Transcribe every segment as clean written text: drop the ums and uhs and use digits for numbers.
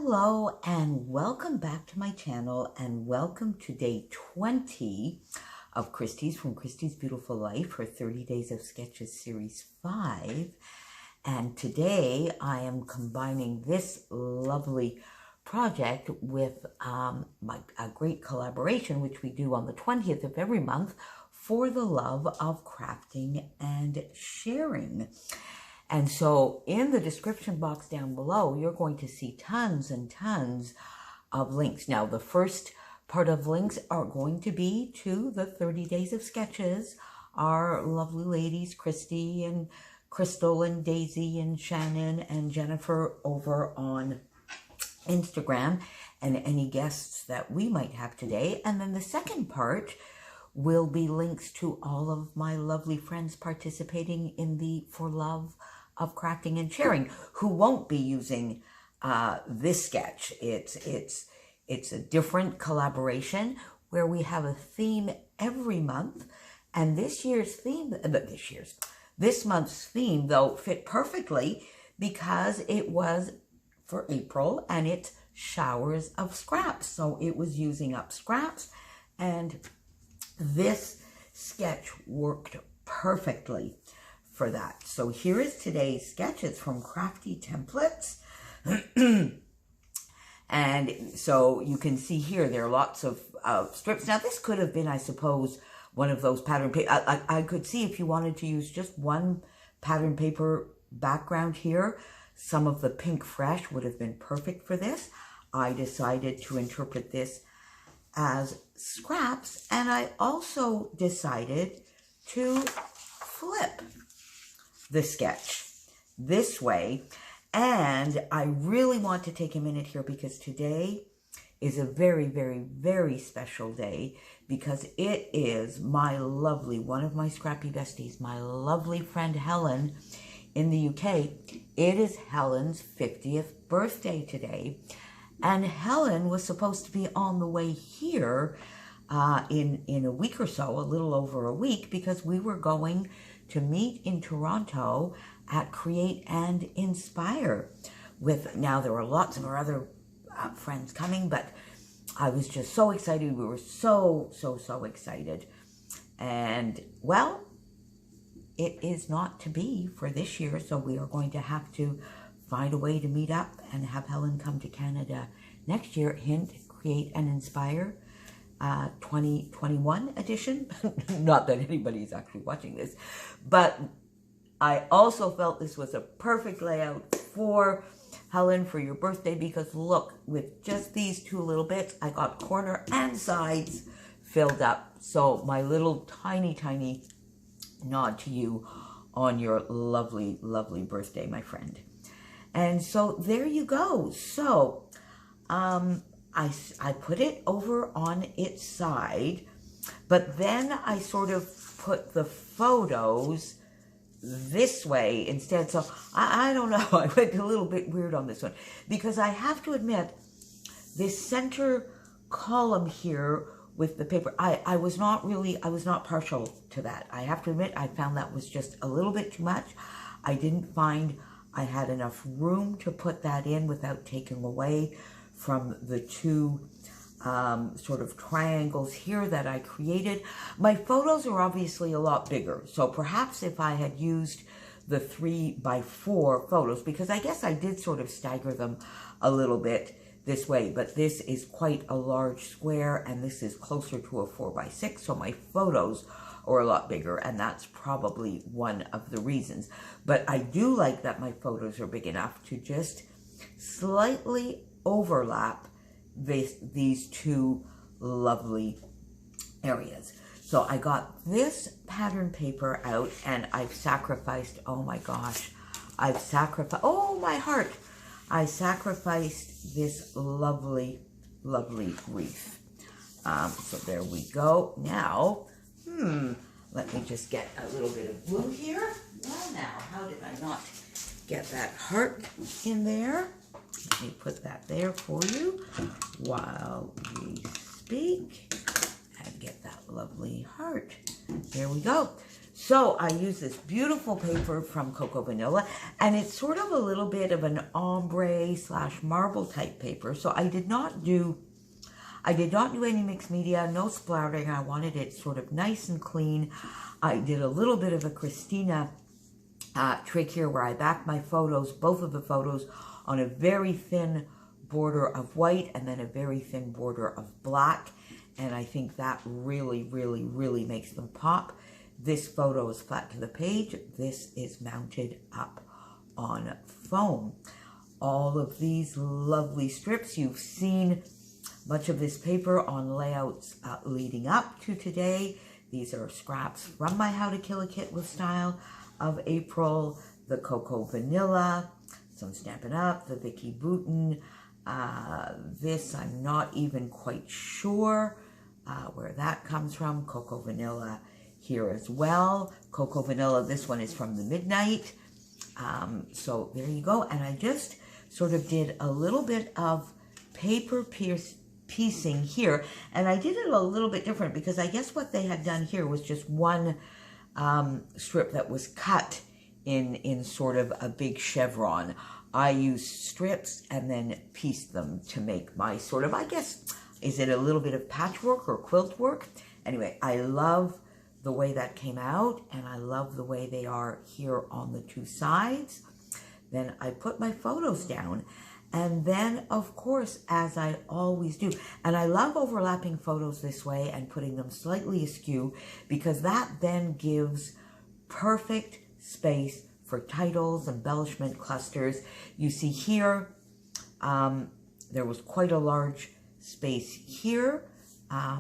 Hello and welcome back to my channel and welcome to day 20 of Christy's from Christy's Beautiful Life, her 30 Days of Sketches Series 5. And today I am combining this lovely project with a great collaboration which we do on the 20th of every month for the love of crafting and sharing. And so in the description box down below, you're going to see tons and tons of links. Now, the first part of links are going to be to the 30 Days of Sketches, our lovely ladies, Christy and Crystal and Daisy and Shannon and Jennifer over on Instagram, and any guests that we might have today. And then the second part will be links to all of my lovely friends participating in the For Love of Crafting and Sharing, who won't be using this sketch. It's a different collaboration where we have a theme every month, and this month's theme though fit perfectly because it was for April and it's showers of scraps. So it was using up scraps, and this sketch worked perfectly for that. So here is today's sketches from Crafty Templates. And so you can see here there are lots of strips. Now this could have been, I suppose, one of those pattern paper. I could see if you wanted to use just one pattern paper background here, some of the pink fresh would have been perfect for this. I decided to interpret this as scraps, and I also decided to flip the sketch this way. And I really want to take a minute here because today is a very, very, very special day, because it is my lovely, one of my scrappy besties, my lovely friend Helen in the UK. It is Helen's 50th birthday today. And Helen was supposed to be on the way here in a week or so, a little over a week, because we were going to meet in Toronto at Create and Inspire with, now there were lots of our other friends coming, but I was just so excited. We were so excited. And well, it is not to be for this year, so we are going to have to find a way to meet up and have Helen come to Canada next year. Hint, Create and Inspire 2021 edition. Not that anybody's actually watching this, but I also felt this was a perfect layout for Helen for your birthday, because look, with just these two little bits, I got corner and sides filled up. So my little tiny nod to you on your lovely, lovely birthday, my friend. And so there you go. So I put it over on its side, but then I sort of put the photos this way instead. So I don't know, I went a little bit weird on this one, because I have to admit, this center column here with the paper, I was not partial to that. I have to admit, I found that was just a little bit too much. I didn't find I had enough room to put that in without taking away from the two sort of triangles here that I created. My photos are obviously a lot bigger, so perhaps if I had used the 3x4 photos, because I guess I did sort of stagger them a little bit this way, but this is quite a large square and this is closer to a 4x6, so my photos are a lot bigger, and that's probably one of the reasons. But I do like that my photos are big enough to just slightly overlap these two lovely areas. So I got this pattern paper out, and I've sacrificed, oh my gosh, oh my heart, I sacrificed this lovely, lovely wreath. So there we go. Now, let me just get a little bit of glue here. Well now, how did I not get that heart in there? Let me put that there for you while we speak and get that lovely heart. There we go. So I use this beautiful paper from Cocoa Vanilla, and it's sort of a little bit of an ombre / marble type paper. So I did not do any mixed media, no splattering. I wanted it sort of nice and clean. I did a little bit of a Christina trick here where I backed my photos, both of the photos, on a very thin border of white and then a very thin border of black. And I think that really, really, really makes them pop. This photo is flat to the page. This is mounted up on foam. All of these lovely strips, you've seen much of this paper on layouts leading up to today. These are scraps from my How to Kill a Kit with Style of April, the Cocoa Vanilla, some Stampin' Up, the Vicky Boutin. This I'm not even quite sure where that comes from. Cocoa Vanilla here as well. Cocoa Vanilla, this one is from the Midnight. So there you go. And I just sort of did a little bit of paper piecing here. And I did it a little bit different because I guess what they had done here was just one strip that was cut in sort of a big chevron. I used strips and then pieced them to make my sort of, I guess, is it a little bit of patchwork or quilt work? Anyway, I love the way that came out, and I love the way they are here on the two sides. Then I put my photos down, and then, of course, as I always do, and I love overlapping photos this way and putting them slightly askew, because that then gives perfect space for titles, embellishment, clusters. You see here, there was quite a large space here,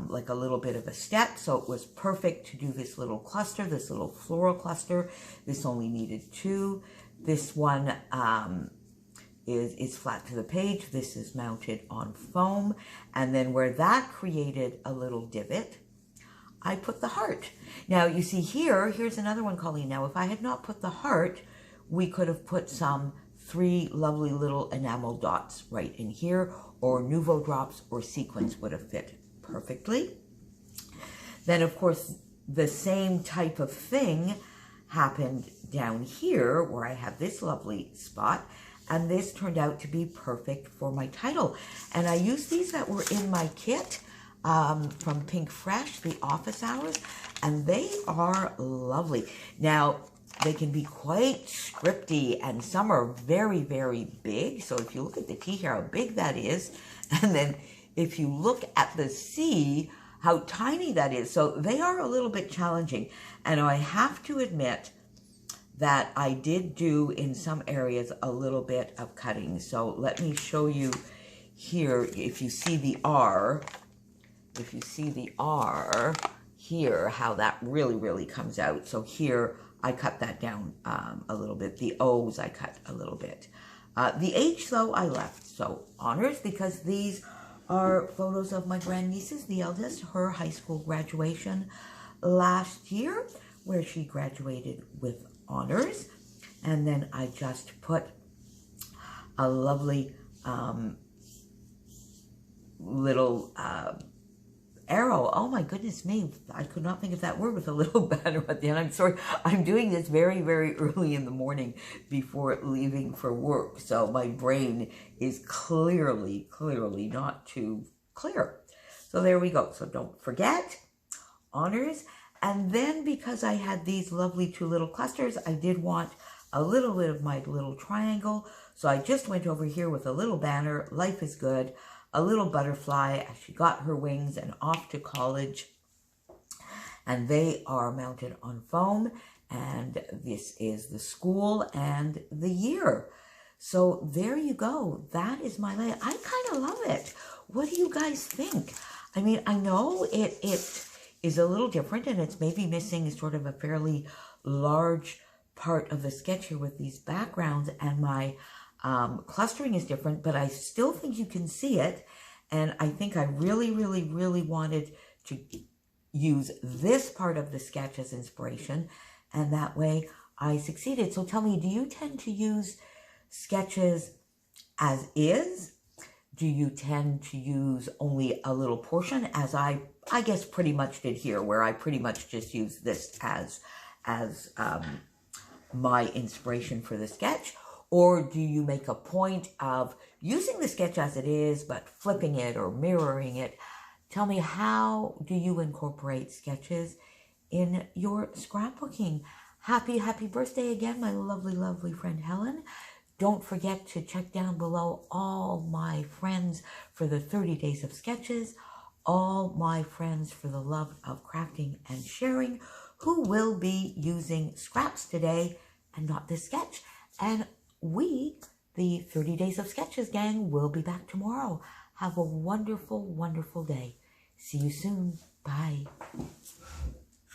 like a little bit of a step, so it was perfect to do this little cluster, this little floral cluster. This only needed 2. This one is flat to the page. This is mounted on foam, and then where that created a little divot, I put the heart. Now you see here, here's another one, Colleen. Now if I had not put the heart, we could have put some 3 lovely little enamel dots right in here, or Nouveau drops or sequins would have fit perfectly. Then of course the same type of thing happened down here where I have this lovely spot, and this turned out to be perfect for my title. And I used these that were in my kit from Pink Fresh, the office hours, and they are lovely. Now they can be quite scripty, and some are very, very big. So if you look at the T here, how big that is, and then if you look at the C, how tiny that is. So they are a little bit challenging. And I have to admit that I did do in some areas a little bit of cutting. So let me show you here. If you see the R, here, how that really, really comes out. So here, I cut that down a little bit. The O's I cut a little bit. The H, though, I left. So honors, because these are photos of my grandnieces, the eldest, her high school graduation last year, where she graduated with honors. And then I just put a lovely little arrow. Oh my goodness me, I could not think of that word, with a little banner at the end. I'm sorry, I'm doing this very, very early in the morning before leaving for work, so my brain is clearly not too clear. So there we go. So don't forget, honors. And then because I had these lovely 2 little clusters, I did want a little bit of my little triangle, so I just went over here with a little banner, Life is Good, a little butterfly as she got her wings and off to college. And they are mounted on foam. And this is the school and the year. So there you go. That is my layout. I kind of love it. What do you guys think? I mean, I know it is a little different, and it's maybe missing sort of a fairly large part of the sketch here with these backgrounds, and my clustering is different, but I still think you can see it. And I think I really, really, really wanted to use this part of the sketch as inspiration, and that way I succeeded. So tell me, do you tend to use sketches as is? Do you tend to use only a little portion, as I guess pretty much did here, where I pretty much just used this as as my inspiration for the sketch? Or do you make a point of using the sketch as it is, but flipping it or mirroring it? Tell me, how do you incorporate sketches in your scrapbooking? Happy birthday again, my lovely, lovely friend Helen. Don't forget to check down below all my friends for the 30 days of sketches, all my friends for the love of crafting and sharing, who will be using scraps today and not this sketch. And we, the 30 Days of Sketches gang, will be back tomorrow. Have a wonderful, wonderful day. See you soon. Bye.